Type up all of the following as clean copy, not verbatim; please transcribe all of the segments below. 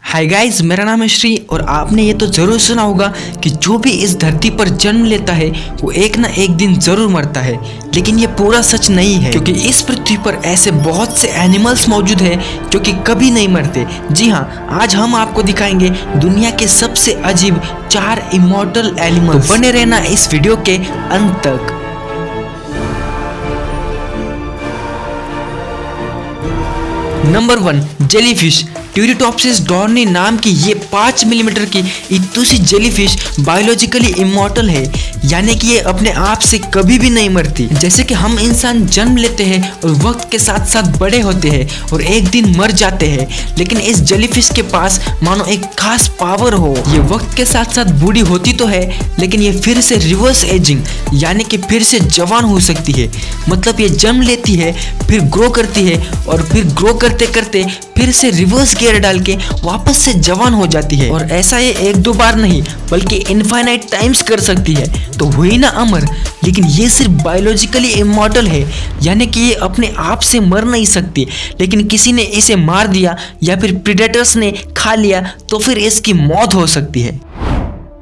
Hi guys, मेरा नाम है श्री और आपने ये तो ज़रूर सुना होगा कि जो भी इस धरती पर जन्म लेता है वो एक ना एक दिन ज़रूर मरता है। लेकिन ये पूरा सच नहीं है, क्योंकि इस पृथ्वी पर ऐसे बहुत से एनिमल्स मौजूद हैं जो कि कभी नहीं मरते। जी हाँ, आज हम आपको दिखाएंगे दुनिया के सबसे अजीब 4 इमॉर्टल एनिमल्स। तो बने रहना इस वीडियो के अंत तक। Number 1, jellyfish. ट्यूरिटोप्सिस डॉर्नी नाम की ये 5 मिलीमीटर की इतनी सी जेलीफिश बायोलॉजिकली इमॉर्टल है, यानी कि ये अपने आप से कभी भी नहीं मरती। जैसे कि हम इंसान जन्म लेते हैं और वक्त के साथ साथ बड़े होते हैं और एक दिन मर जाते हैं, लेकिन इस जेलीफिश के पास मानो एक खास पावर हो। ये वक्त के साथ साथ बूढ़ी होती तो है, लेकिन ये फिर से रिवर्स एजिंग यानी कि फिर से जवान हो सकती है। मतलब ये जन्म लेती है, फिर ग्रो करती है और फिर ग्रो करते करते फिर से रिवर्स गियर डाल के वापस से जवान हो जाती है। और ऐसा ये 1-2 बार नहीं बल्कि इनफाइनाइट टाइम्स कर सकती है। तो हुई ना अमर। लेकिन ये सिर्फ बायोलॉजिकली इमॉर्टल है, यानी कि ये अपने आप से मर नहीं सकती, लेकिन किसी ने इसे मार दिया या फिर प्रीडेटर्स ने खा लिया तो फिर इसकी मौत हो सकती है।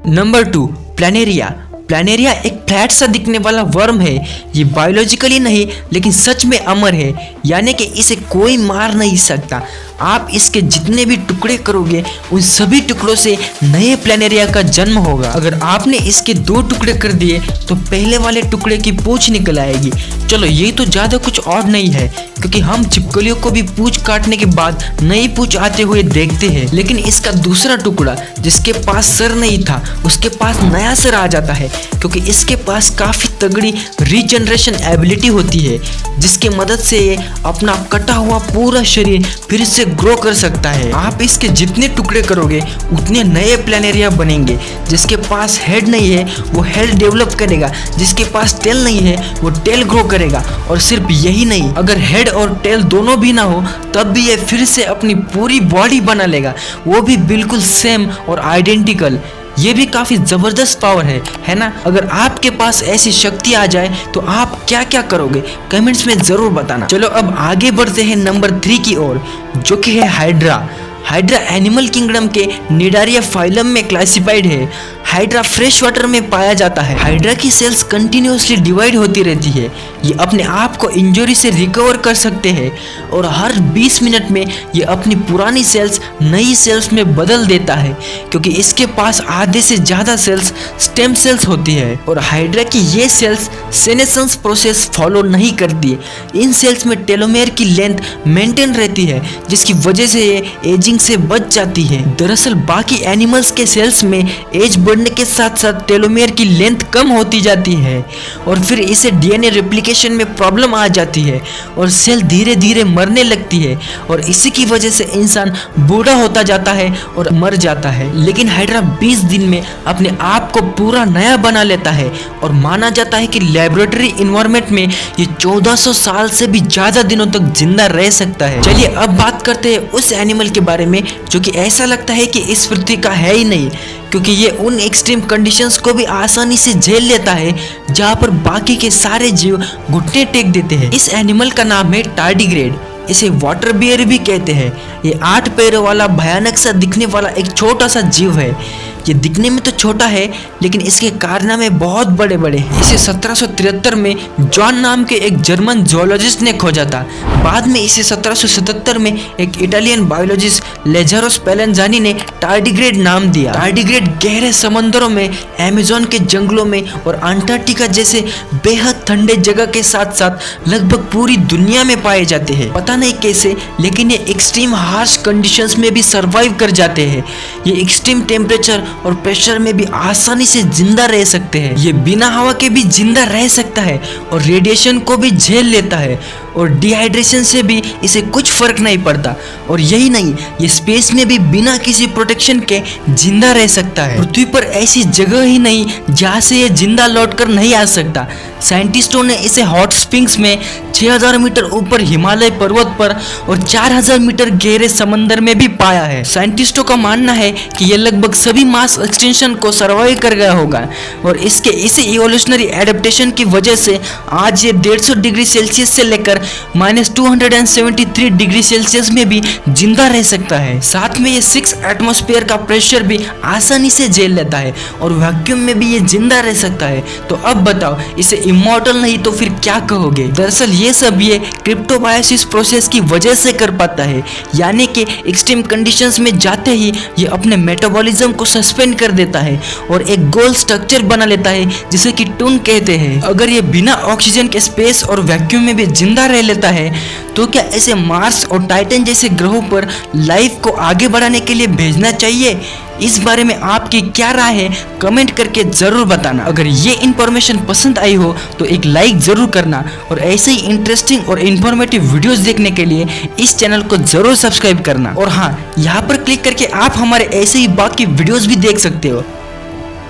Number 2, planaria. प्लैनेरिया एक फ्लैट सा दिखने वाला वर्म है। ये बायोलॉजिकली नहीं लेकिन सच में अमर है, यानी कि इसे कोई मार नहीं सकता। आप इसके जितने भी टुकड़े करोगे उन सभी टुकड़ों से नए प्लैनेरिया का जन्म होगा। अगर आपने इसके 2 टुकड़े कर दिए तो पहले वाले टुकड़े की पूंछ निकल आएगी। चलो ये तो ज़्यादा कुछ और नहीं है, क्योंकि हम छिपकलियों को भी पूंछ काटने के बाद नई पूंछ आते हुए देखते हैं, लेकिन इसका दूसरा टुकड़ा जिसके पास सर नहीं था उसके पास नया सर आ जाता है, क्योंकि इसके पास काफ़ी तगड़ी रीजनरेशन एबिलिटी होती है, जिसके मदद से ये अपना कटा हुआ पूरा शरीर फिर से ग्रो कर सकता है। आप इसके जितने टुकड़े करोगे उतने नए प्लैनेरिया बनेंगे। जिसके पास हेड नहीं है वो हेड डेवलप करेगा, जिसके पास टेल नहीं है वो टेल ग्रो करेगा। और सिर्फ यही नहीं, अगर हेड और टेल दोनों भी ना हो तब भी ये फिर से अपनी पूरी बॉडी बना लेगा, वो भी बिल्कुल सेम और आइडेंटिकल। ये भी काफी जबरदस्त पावर है ना। अगर आपके पास ऐसी शक्ति आ जाए तो आप क्या क्या करोगे, कमेंट्स में जरूर बताना। चलो अब आगे बढ़ते हैं नंबर 3 की ओर, जो कि है हाइड्रा। हाइड्रा एनिमल किंगडम के निडारिया फाइलम में क्लासिफाइड है। हाइड्रा फ्रेश वाटर में पाया जाता है। हाइड्रा की सेल्स कंटिन्यूसली डिवाइड होती रहती है। ये अपने आप को इंजरी से रिकवर कर सकते हैं और हर 20 मिनट में ये अपनी पुरानी सेल्स नई सेल्स में बदल देता है, क्योंकि इसके पास आधे से ज़्यादा सेल्स स्टेम सेल्स होती है। और हाइड्रा की ये सेल्स सेनेसेंस प्रोसेस फॉलो नहीं करती। इन सेल्स में टेलोमेयर की लेंथ मेंटेन रहती है, जिसकी वजह से ये एजिंग से बच जाती है। दरअसल बाकी एनिमल्स के सेल्स में एज बढ़ने के साथ साथ टेलोमेयर की लेंथ कम होती जाती है और फिर इसे डीएनए रेप्लिकेशन में प्रॉब्लम आ जाती है और सेल धीरे धीरे मरने लगती है, और इसी की वजह से इंसान बूढ़ा होता जाता है और मर जाता है। लेकिन हाइड्रा 20 दिन में अपने आप को पूरा नया बना लेता है और माना जाता है कि लेबोरेटरी इन्वायरमेंट में ये 1400 साल से भी ज्यादा दिनों तक जिंदा रह सकता है। चलिए अब बात करते हैं उस एनिमल के बारे में जो कि ऐसा लगता है कि इस पृथ्वी का है ही नहीं, क्योंकि ये उन एक्सट्रीम कंडीशंस को भी आसानी से झेल लेता है जहाँ पर बाकी के सारे जीव घुटने टेक देते हैं। इस एनिमल का नाम है टार्डिग्रेड। इसे वाटर बियर भी कहते हैं। ये 8 पैरों वाला भयानक सा दिखने वाला एक छोटा सा जीव है। ये दिखने में तो छोटा है लेकिन इसके कारनामे बहुत बड़े बड़े हैं। इसे 1773 में जॉन नाम के एक जर्मन जूलॉजिस्ट ने खोजा था। बाद में इसे 1777 में एक इटालियन बायोलॉजिस्ट लेजारो स्पेलेंजानी ने टार्डिग्रेड नाम दिया। टार्डिग्रेड गहरे समंदरों में, अमेज़न के जंगलों में और अंटार्कटिका जैसे बेहद ठंडे जगह के साथ साथ लगभग पूरी दुनिया में पाए जाते हैं। पता नहीं कैसे, लेकिन ये एक्सट्रीम हार्श कंडीशंस में भी सरवाइव कर जाते हैं। ये एक्सट्रीम टेम्परेचर और प्रेशर में भी आसानी से जिंदा रह सकते हैं। ये बिना हवा के भी जिंदा रह सकता है और रेडिएशन को भी झेल लेता है, और डिहाइड्रेशन से भी इसे कुछ फर्क नहीं पड़ता। और यही नहीं, ये स्पेस में भी बिना किसी प्रोटेक्शन के जिंदा रह सकता है। पृथ्वी पर ऐसी जगह ही नहीं जहाँ से ये जिंदा लौटकर नहीं आ सकता। साइंटिस्टों ने इसे हॉट स्प्रिंग्स में, 6000 मीटर ऊपर हिमालय पर्वत पर और 4000 मीटर गहरे समंदर में भी पाया है। साइंटिस्टों का मानना है कि ये लगभग सभी मास एक्सटेंशन को सर्वाइव कर गया होगा और इसके इसी इवोल्यूशनरी एडेप्टेशन की वजह से आज ये 150 डिग्री सेल्सियस से लेकर -273 डिग्री सेल्सियस में भी जिंदा रह सकता है। साथ में ये 6 एटमॉस्फेयर का प्रेशर भी आसानी से झेल लेता है और वैक्यूम में भी ये जिंदा रह सकता है। तो अब बताओ, इसे इमॉर्टल नहीं तो फिर क्या कहोगे? दरअसल ये सब ये क्रिप्टोबायोसिस प्रोसेस की वजह से कर पाता है, यानी कि एक्सट्रीम कंडीशंस में जाते ही ये अपने मेटाबॉलिज्म को सस्पेंड कर देता है और एक गोल स्ट्रक्चर बना लेता है जिसे कि टून कहते हैं। अगर ये बिना ऑक्सीजन के स्पेस और वैक्यूम में भी जिंदा रह लेता है तो क्या ऐसे मार्स और टाइटन जैसे ग्रहों पर लाइफ को आगे बढ़ाने के लिए भेजना चाहिए? इस बारे में आपकी क्या राय है कमेंट करके जरूर बताना। अगर ये इन्फॉर्मेशन पसंद आई हो तो एक लाइक जरूर करना और ऐसे ही इंटरेस्टिंग और इन्फॉर्मेटिव वीडियोस देखने के लिए इस चैनल को जरूर सब्सक्राइब करना। और हाँ, यहाँ पर क्लिक करके आप हमारे ऐसे ही बाकी वीडियोस भी देख सकते हो।